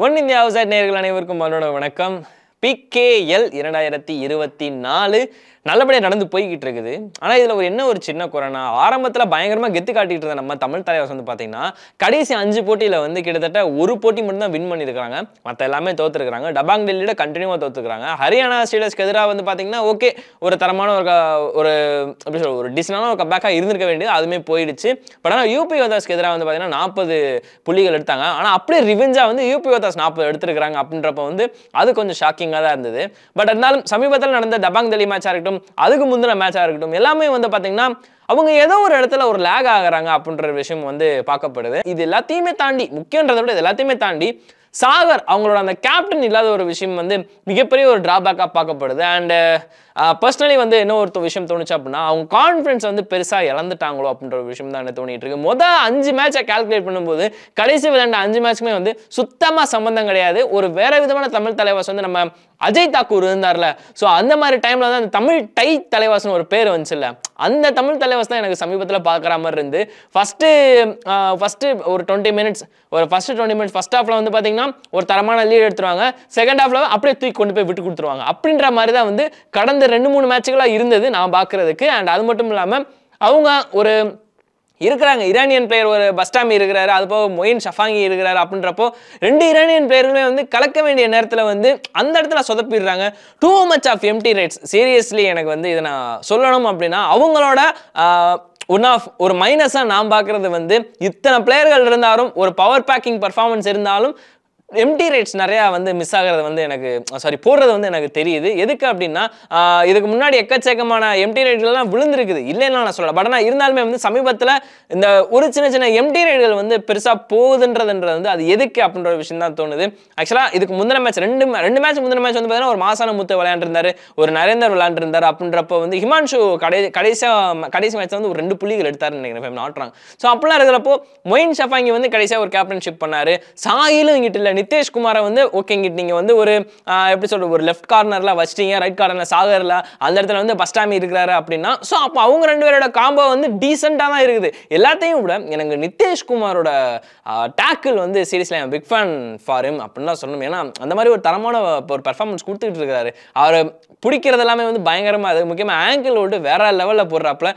One India outside நேயர்கள் அனைவருக்கும் வணக்கம். PKL 2024 நல்லபடியாக நடந்து போய்கிட்டு இருக்குது. ஆனால் இதில் ஒரு சின்ன குறைனா, ஆரம்பத்தில் பயங்கரமாக கெத்து காட்டிகிட்டு இருந்த நம்ம தமிழ் தலைவர்ஸ் வந்து பார்த்தீங்கன்னா, கடைசி 5 போட்டியில் வந்து கிட்டத்தட்ட ஒரு போட்டி மட்டும் தான் வின் பண்ணியிருக்காங்க. மற்ற எல்லாமே தோற்றுருக்காங்க. டபாங் டெல்லியோட கண்டினியூவாக தோற்றுருக்காங்க. ஹரியானா ஸ்டேட்டஸ்க்கு எதிராக வந்து பார்த்தீங்கன்னா, ஓகே ஒரு தரமான ஒரு எப்படி சொல்ற ஒரு டிசனான ஒரு கம்பேக்காக இருந்திருக்க வேண்டியது, அதுவுமே போயிடுச்சு. பட் ஆனால் யூபி யோதாஸ்க்கு எதிராக வந்து பார்த்தீங்கன்னா 40 புள்ளிகள் எடுத்தாங்க. ஆனால் அப்படியே ரிவெஞ்சாக வந்து யூபி யோதாஸ் 40 எடுத்திருக்காங்க அப்படின்றப்ப வந்து அது கொஞ்சம் ஷாக்கிங்காக தான் இருந்தது. பட் இருந்தாலும் சமீபத்தில் நடந்த டபாங் டெல்லி மேட்சாக இருக்கட்டும், அதுக்கு முந்தின மேட்சா இருக்கட்டும், எல்லாமே வந்து பாத்தீங்கன்னா அவங்க ஏதோ ஒரு இடத்துல ஒரு லேக் ஆகுறாங்க அப்படின்ற விஷயம் வந்து பார்க்கப்படுது. இது எல்லாத்தையுமே தாண்டி, முக்கியன்றதை விட இது எல்லாத்தையுமே தாண்டி சாகர் அவங்களோட அந்த கேப்டன் இல்லாத ஒரு விஷயம் வந்து மிகப்பெரிய ஒரு டிராபேக்காக பார்க்கப்படுது. அண்ட் பர்சனலி வந்து என்ன ஒரு விஷயம் தோணுச்சு அப்படின்னா, அவங்க கான்ஃபிடன்ஸ் வந்து பெருசாக இழந்துட்டாங்களோ அப்படின்ற ஒரு விஷயம் தான் என்ன தோணிட்டு இருக்கு. மொதல் 5 மேட்சை கால்குலேட் பண்ணும்போது கடைசி விளையாண்ட 5 மேட்சுமே வந்து சுத்தமாக சம்பந்தம் கிடையாது. ஒரு வேற விதமான தமிழ் தலைவாஸ் வந்து நம்ம அஜய் தாக்கூர் இருந்தார்ல, ஸோ அந்த மாதிரி டைமில் தான் அந்த தமிழ் டை தலைவாஸ்னு ஒரு பேர் வந்துச்சுல்ல, அந்த தமிழ் தலைவாஸ் தான் எனக்கு சமீபத்தில் பார்க்குற மாதிரி இருந்து. ஃபஸ்ட்டு ஒரு 20 மினிட்ஸ் ஃபர்ஸ்ட் ஹாஃப்ல வந்து பார்த்தீங்கன்னா ஒரு தரமான லீட் எடுத்துருவாங்க. செகண்ட் ஹாஃப்ல அப்படியே தூக்கி கொண்டு போய் விட்டு கொடுத்துருவாங்க. அப்படின்ற மாதிரி தான் வந்து கடந்த 2-3 மேட்சுகளாக இருந்தது நான் பார்க்குறதுக்கு. அண்ட் அது மட்டும் இல்லாமல் அவங்க ஒரு இருக்கிறாங்க ஈரானியன் பிளேயர் ஒரு பஸ்டாமி இருக்கிறாரு, அது போக மொயின் ஷஃபாங்கி இருக்கிறாரு. அப்படின்றப்போ 2 ஈரானியன் பிளேயருமே வந்து கலக்க வேண்டிய நேரத்தில் வந்து அந்த இடத்துல சொதப்பிடுறாங்க. Too much of empty rights. Seriously எனக்கு வந்து இதை நான் சொல்லணும் அப்படின்னா, அவங்களோட ஒரு மைனஸாக நான் பார்க்குறது வந்து, இத்தனை பிளேயர்கள் இருந்தாலும் ஒரு பவர் பேக்கிங் பர்ஃபார்மன்ஸ் இருந்தாலும் எம்டி ரைட்ஸ் நிறையா வந்து மிஸ் ஆகிறது வந்து எனக்கு போடுறது வந்து எனக்கு தெரியுது. எதுக்கு அப்படின்னா, இதுக்கு முன்னாடி எக்கச்சக்கமான எம்டி ரைட்கள்லாம் விழுந்திருக்குது, இல்லைன்னா நான் சொல்லலை. பட் ஆனால் இருந்தாலுமே வந்து சமீபத்தில் இந்த ஒரு சின்ன எம்டி ரைட்கள் வந்து பெருசாக போகுதுன்றது வந்து அது எதுக்கு அப்படின்ற ஒரு விஷயம் தான் தோணுது. ஆக்சுவலாக இதுக்கு முந்தின மேட்ச் ரெண்டு மேட்ச் முந்தின மேட்ச் வந்து பார்த்தீங்கன்னா ஒரு மாசான முத்து விளையாண்டுருந்தாரு, ஒரு நரேந்தர் விளையாண்டுருந்தார். அப்படின்றப்போ வந்து ஹிமான்ஷு கடைசி மேட்ச் வந்து ஒரு 2 புள்ளிகள் எடுத்தாருன்னு நினைக்கிறேன், நாட்டுறாங்க. ஸோ அப்படிலாம் இருக்கிறப்போ மொயின் ஷஃபாங்கி வந்து கடைசியாக ஒரு கேப்டன்ஷிப் பண்ணாரு. சாயிலும் இங்கிட்ட இல்லை, நிதேஷ்குமாரை வந்து ஓகே இங்கிட்ட நீங்கள் வந்து ஒரு எப்படி சொல்ற ஒரு லெஃப்ட் கார்னர்ல வச்சிட்டீங்க, ரைட் கார்னர்ல சாகர்ல, அந்த இடத்துல வந்து பஸ்டாமி இருக்கிறாரு அப்படின்னா, ஸோ அப்போ அவங்க 2 பேரோட காம்போ வந்து டீசெண்டாக தான் இருக்குது. எல்லாத்தையும் விட எனக்கு நிதேஷ்குமாரோட டேக்கிள் வந்து seriously I am big fan for him அப்படின்னு தான் சொல்லணும். ஏன்னா அந்த மாதிரி ஒரு தரமான ஒரு பெர்ஃபார்மன்ஸ் கொடுத்துட்டு இருக்காரு. அவர் பிடிக்கிறது எல்லாமே வந்து பயங்கரமாக, அது முக்கியமாக ஆங்கிள் ஓட்டு வேற லெவலில் போடுறாப்புல.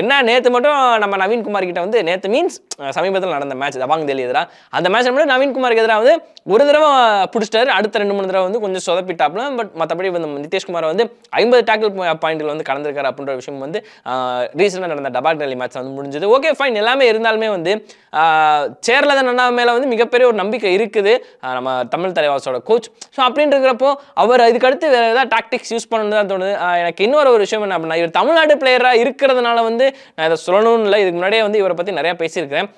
என்ன நேற்று மட்டும் நம்ம நவீன்குமார் கிட்ட வந்து, நேற்று மீன்ஸ் சமீபத்தில் நடந்த மேட்ச் டபாங் டெல்லி எதிராக, அந்த மேட்ச் மட்டும் நவீன்குமாருக்கு எதிராக வந்து ஒரு தடவை பிடிச்சிட்டாரு, அடுத்த 2-3 தடவை வந்து கொஞ்சம் சொதப்பிட்டாப்ல. பட் மற்றபடி வந்து நிதேஷ்குமார் வந்து 50 டேக்கிள் பாயிண்ட்கள் வந்து கடந்திருக்காரு அப்படின்ற விஷயம் வந்து ரீசெண்டாக நடந்த டபாங் டெல்லி மேட்ச் வந்து முடிஞ்சது. ஓகே ஃபைன், எல்லாமே இருந்தாலுமே வந்து சேர்ல தான் அண்ணா மேலே வந்து மிகப்பெரிய ஒரு நம்பிக்கை இருக்குது நம்ம தமிழ் தலைவாசோட கோச். ஸோ அப்படின்னு இருக்கிறப்போ அவர் இதுக்கடுத்து வேறு ஏதாவது டாக்டிக்ஸ் யூஸ் பண்ணணும்னு தான் தோணுது. எனக்கு இன்னொரு ஒரு விஷயம் என்ன அப்படின்னா, இவர் தமிழ்நாடு பிளேயராக இருக்கிறதுனால வந்து நான் இதை சொல்லணும்னு இல்லை, இதுக்கு முன்னாடியே வந்து இவரை பற்றி நிறையா பேசியிருக்கிறேன்.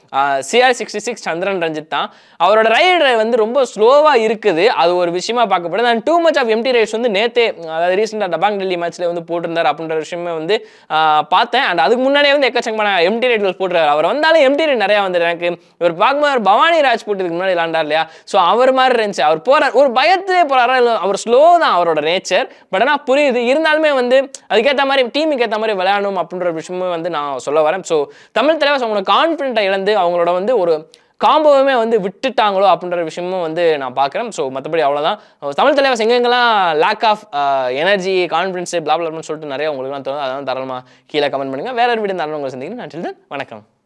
CR66 சந்திரன் ரஞ்சித் தான். அவரோட ரைடு வந்து ரொம்ப ஸ்லோவாக இருக்குது, அது ஒரு விஷயமா பார்க்கப்படுது. And too much of empty rights வந்து நேற்றே, அதாவது ரீசெண்டாக டபாங் டெல்லி மேட்ச்ல வந்து போட்டிருந்தார் அப்படின்ற விஷயமே வந்து பார்த்தேன். அண்ட் அதுக்கு முன்னாடியே வந்து எக்கச்சக்கமான எம்டி ரைட்கள் போட்டுருக்காரு. அவர் வந்தாலும் எம்டி ரைட் நிறையா வந்து எனக்கு இவர் பார்க்கும்போது பவானி ராஜ்புட் இதுக்கு முன்னாடி விளாண்டார் இல்லையா, ஸோ அவர் மாதிரி இருந்துச்சு. அவர் போறார், ஒரு பயத்திலே போறாரா, அவர் ஸ்லோ தான் அவரோட நேச்சர். பட் ஆனால் புரியுது, இருந்தாலுமே வந்து அதுக்கேற்ற மாதிரி டீமுக்கு ஏற்ற மாதிரி விளையாடணும் அப்படின்ற விஷயமே வந்து நான் சொல்ல வரேன். ஸோ தமிழ் தலைவர் அவங்களோட கான்ஃபிடென்ட்டை இழந்து அவங்களோட வந்து ஒரு காம்போவுமே வந்து விட்டுட்டாங்களோ அப்படின்ற விஷயமும் வந்து நான் பார்க்குறேன். ஸோ மற்றபடி அவ்வளோதான். தமிழ் தலைவர் எங்கெங்கெல்லாம் லேக் ஆஃப் எனர்ஜி, கான்ஃபிடன்ஸ், பிளாப்லாப்னு சொல்லிட்டு நிறைய உங்களுக்குலாம் தோணும். அதெல்லாம் தாராளமாக கீழே கமெண்ட் பண்ணுங்கள். வேற ஒரு வீடியோ தாராளமாக உங்களை சந்திக்கிறேன். வணக்கம்.